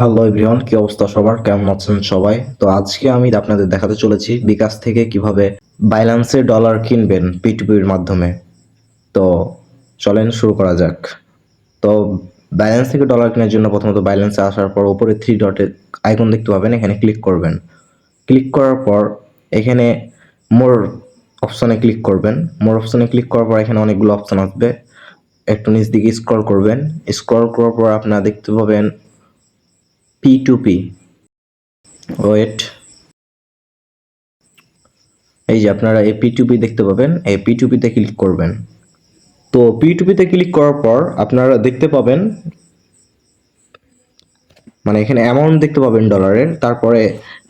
Hello everyone, কি অবস্থা সবার? কেমন আছেন সবাই? তো আজকে আমি আপনাদের দেখাতে চলেছি বিকাশ থেকে কিভাবে বাইন্যান্সে ডলার কিনবেন P2P-র মাধ্যমে। তো চলেন শুরু করা যাক। তো বাইন্যান্স থেকে ডলার কেনার জন্য প্রথমত বাইন্যান্সে আসার পর উপরে থ্রি ডটের আইকন দেখতে পাবেন, এখানে ক্লিক করবেন। ক্লিক করার পর এখানে মোর অপশনে ক্লিক করবেন। মোর অপশনে ক্লিক করার পর এখানে অনেকগুলো অপশন আসবে, একটু নিচ দিকে স্ক্রল করবেন। স্ক্রল করার পর আপনারা দেখতে পাবেন P2P। ওয়েট, এই যে আপনারা এই P2P দেখতে পাবেন, এই P2P তে ক্লিক করবেন। তো P2P তে ক্লিক করার পর আপনারা দেখতে পাবেন, মানে এখানে অ্যামাউন্ট দেখতে পাবেন ডলারের। তারপরে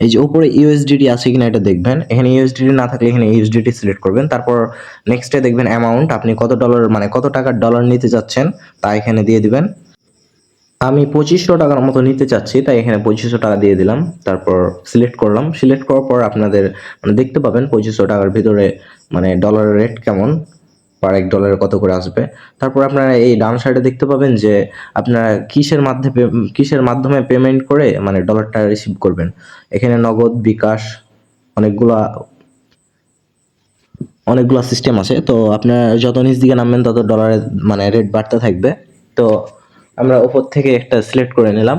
এই যে উপরে ইউএসডিটি আছে কিনা এটা দেখবেন। এখানে ইউএসডিটি না থাকলে এখানে ইউএসডিটি সিলেক্ট করবেন। তারপর নেক্সটে দেখবেন অ্যামাউন্ট, আপনি কত ডলার মানে কত টাকার ডলার নিতে যাচ্ছেন তা এখানে দিয়ে দিবেন। আমি 2500 টাকার মতো নিতে চাচ্ছি, তাই এখানে 2500 টাকা দিয়ে দিলাম। তারপর সিলেক্ট করলাম। সিলেক্ট করার পর আপনাদের মানে দেখতে পাবেন 2500 টাকার ভিতরে মানে ডলারের রেট কেমন, পার এক ডলারে কত করে আসবে। তারপর আপনারা এই ডান সাইডে দেখতে পাবেন যে আপনারা কিসের মাধ্যমে পেমেন্ট করে মানে ডলারটা রিসিভ করবেন। এখানে নগদ, বিকাশ, অনেকগুলা অনেকগুলা সিস্টেম আছে। তো আপনারা যত নিচ দিকে নামবেন তত ডলারের মানে রেট বাড়তে থাকবে। তো আমরা উপর থেকে একটা সিলেক্ট করে নিলাম।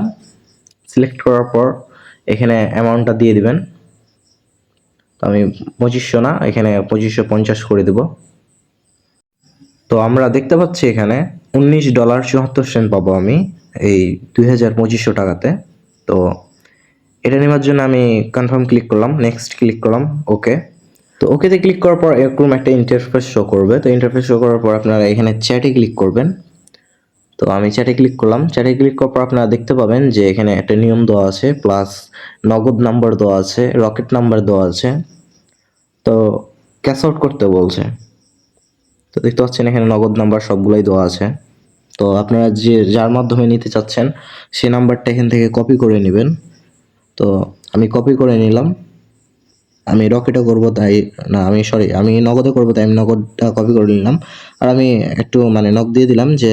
সিলেক্ট করার পর এখানে অ্যামাউন্টটা দিয়ে দিবেন। তো আমি 2500 না, এখানে 2550 করে দেব। তো আমরা দেখতে পাচ্ছি এখানে $19.74 পাবো আমি এই 2500 টাকাতে। তো এটা নেওয়ার জন্য আমি কনফার্ম ক্লিক করলাম, নেক্সট ক্লিক করলাম, ওকে। তো ওকেতে ক্লিক করার পর এরকম একটা ইন্টারফেস শো করবে। তো ইন্টারফেস শো করার পর আপনারা এখানে চ্যাটে ক্লিক করবেন। তো আমি চ্যাটে ক্লিক করলাম। চ্যাটে ক্লিক করার পর আপনারা দেখতে পাবেন যে এখানে একটা নিয়ম দেওয়া আছে, প্লাস নগদ নাম্বার দেওয়া আছে, রকেট নাম্বার দেওয়া আছে। তো ক্যাশ আউট করতে বলছে। তো দেখতে পাচ্ছেন এখানে নগদ নাম্বার সবগুলোই দেওয়া আছে। তো আপনারা যার মাধ্যমে নিতে চাচ্ছেন সেই নাম্বারটা এখান থেকে কপি করে নেবেন। তো আমি কপি করে নিলাম। আমি রকেটে করব তাই, না আমি সরি আমি নগদে করব তাই আমি নগদটা কপি করে নিলাম। আর আমি একটু মানে নক দিয়ে দিলাম যে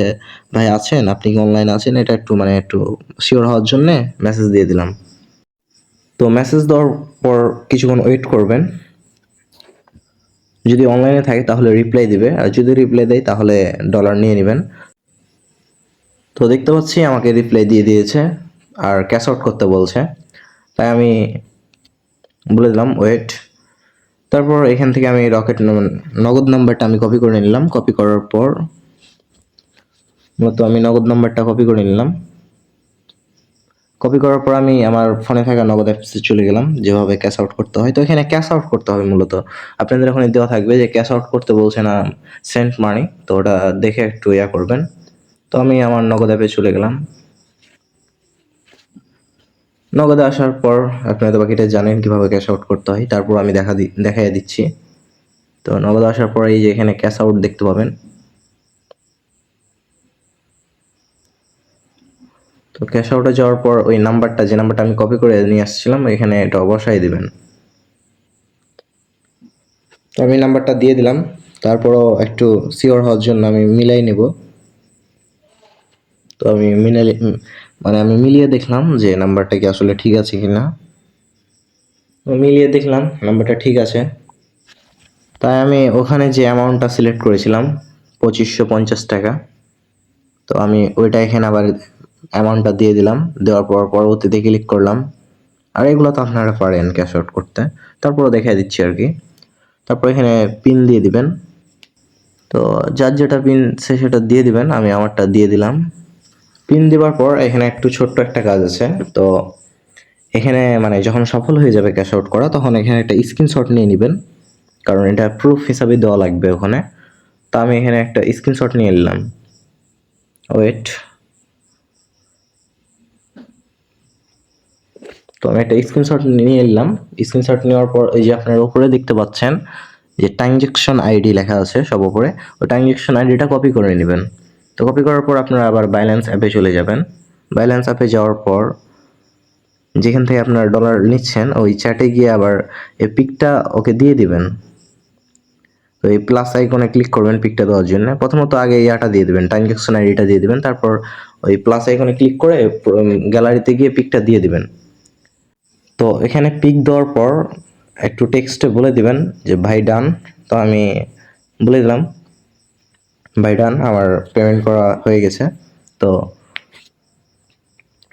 ভাই আছেন, আপনি কি অনলাইনে আছেন, এটা একটু মানে একটু শিওর হওয়ার জন্য মেসেজ দিয়ে দিলাম। তো মেসেজ দেওয়ার পর কিছুক্ষণ ওয়েট করবেন। যদি অনলাইনে থাকে তাহলে রিপ্লাই দিবে, আর যদি রিপ্লাই দেয় তাহলে ডলার নিয়ে নেবেন। তো দেখতে পাচ্ছি আমাকে রিপ্লাই দিয়ে দিয়েছে আর ক্যাশ আউট করতে বলছে, তাই আমি বলে দিলাম ওয়েট। তারপর এখান থেকে আমি নগদ নাম্বারটা আমি কপি করে নিলাম। কপি করার পর মূলত আমি নগদ নাম্বারটা কপি করে নিলাম। কপি করার পর আমি আমার ফোনে থাকা নগদ অ্যাপসে চলে গেলাম, যেভাবে ক্যাশ আউট করতে হয়। তো এখানে ক্যাশ আউট করতে হবে মূলত, আপনাদের ওখানে দেওয়া থাকবে যে ক্যাশ আউট করতে বলছে না সেন্ট মানি, তো ওটা দেখে একটু ইয়া করবেন। তো আমি আমার নগদ অ্যাপে চলে গেলাম। নগদে আসার পর আপনারা তো বাকিটা জানেন কিভাবে ক্যাশ আউট করতে হয়, তারপর আমি দেখাই দিচ্ছি। তো নগদ আসার পরে এই যে এখানে ক্যাশ আউট দেখতে পাবেন। তো ক্যাশ আউটে যাওয়ার পর ওই নাম্বারটা, যে নাম্বারটা আমি কপি করে নিয়ে আসছিলাম, এখানে এটা বসাই দিবেন। তো আমি নাম্বারটা দিয়ে দিলাম। তারপরও একটু সিওর হওয়ার জন্য আমি মিলাই নেব। তো আমি আমি মিলিয়ে দেখলাম যে নাম্বারটা কি আসলে ঠিক আছে কিনা। মিলিয়ে দেখলাম নাম্বারটা ঠিক আছে। তাই আমি ওখানে যে অ্যামাউন্টটা সিলেক্ট করেছিলাম 2550 টাকা, তো আমি ওইটা এখানে আবার অ্যামাউন্টটা দিয়ে দিলাম। দেওয়ার পর পরবর্তীতে ক্লিক করলাম। আর এগুলো তো আপনারা পারেন ক্যাশ আউট করতে, তারপরও দেখাই দিচ্ছি আর কি। তারপর এখানে পিন দিয়ে দিবেন। তো যার যেটা পিন সে সেটা দিয়ে দিবেন, আমি আমারটা দিয়ে দিলাম। পিন দেওয়ার পর এখানে একটু ছোট্ট একটা কাজ আছে। তো এখানে মানে যখন সফল হয়ে যাবে ক্যাশ আউট করা, তখন এখানে একটা স্ক্রিনশট নিয়ে নেবেন, কারণ এটা প্রুফ হিসাবে দেওয়া লাগবে ওখানে। তো আমি এখানে একটা স্ক্রিনশট নিয়ে নিলাম। ওয়েট, তো আমি একটা স্ক্রিনশট নিয়ে নিলাম। স্ক্রিনশট নেওয়ার পর এই যে আপনার উপরে দেখতে পাচ্ছেন যে ট্রানজ্যাকশন আইডি লেখা আছে সব উপরে, ওই ট্রানজ্যাকশন আইডিটা কপি করে নেবেন। তো কপি করার পর আপনারা আবার বাইন্যান্স অ্যাপে চলে যাবেন। বাইন্যান্স অ্যাপে যাওয়ার পর যেখান থেকে আপনার ডলার নিচ্ছেন ওই চ্যাটে গিয়ে আবার এই পিকটা ওকে দিয়ে দিবেন। তো এই প্লাস আইকনে ক্লিক করবেন পিকটা দেওয়ার জন্য। প্রথমত আগে ইয়াটা দিয়ে দিবেন, ট্রানজ্যাকশন আইডিটা দিয়ে দিবেন। তারপর ওই প্লাস আইকনে ক্লিক করে গ্যালারিতে গিয়ে পিকটা দিয়ে দিবেন। তো এখানে পিক দেওয়ার পর একটু টেক্সটে বলে দিবেন যে ভাই ডান। তো আমি বলে দিলাম ভাই ডান, আমার পেমেন্ট করা হয়ে গেছে। তো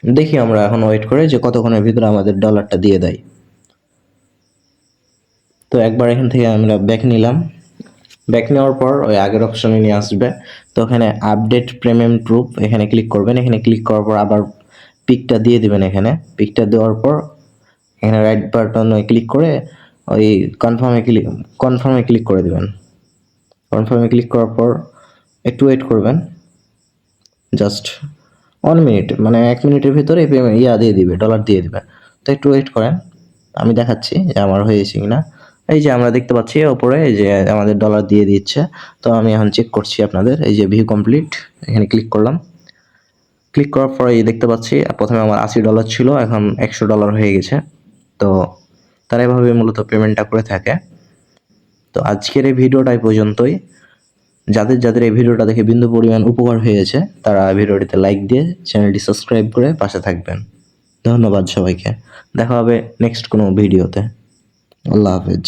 দেখি আমরা এখন ওয়েট করে যে কতক্ষণের ভিতরে আমাদের ডলারটা দিয়ে দেয়। তো একবার এখান থেকে আমরা ব্যাক নিলাম, ব্যাক নেওয়ার পর ওই আগের অপশনে নিয়ে আসবে। তো এখানে আপডেট পেমেন্ট প্রুফ এখানে ক্লিক করবেন। এখানে ক্লিক করার পর আবার পিকটা দিয়ে দিবেন। এখানে পিকটা দেওয়ার পর এখানে রাইট বাটনে ক্লিক করে ওই কনফার্মে ক্লিক করে দিবেন। কনফার্মে ক্লিক করার পর একটু ওয়েট করবেন, জাস্ট 1 মিনিট, মানে 1 মিনিটের ভিতরে দিয়ে দিবে, ডলার দিয়ে দিবে। তো একটু ওয়েট করেন, আমি দেখাচ্ছি যে আমার হয়েছে কিনা। এই যে আমরা দেখতে পাচ্ছি ওপরে এই যে আমাদের ডলার দিয়ে দিচ্ছে। তো আমি এখন চেক করছি আপনাদের, এই যে ভিউ কমপ্লিট, এখানে ক্লিক করলাম। ক্লিক করার পরে এই দেখতে পাচ্ছি প্রথমে আমার $80 ছিল, এখন $100 হয়ে গেছে। তো তারা এভাবে মূলত পেমেন্টটা করে থাকে। তো আজকের এই ভিডিওটাই পর্যন্তই। যাদের এই ভিডিওটা দেখে বিন্দু পরিমাণ উপকার হয়েছে তারা ভিডিওটিতে লাইক দিয়ে চ্যানেলটি সাবস্ক্রাইব করে পাশে থাকবেন। ধন্যবাদ সবাইকে। দেখা হবে নেক্সট কোনো ভিডিওতে। আল্লাহ হাফেজ।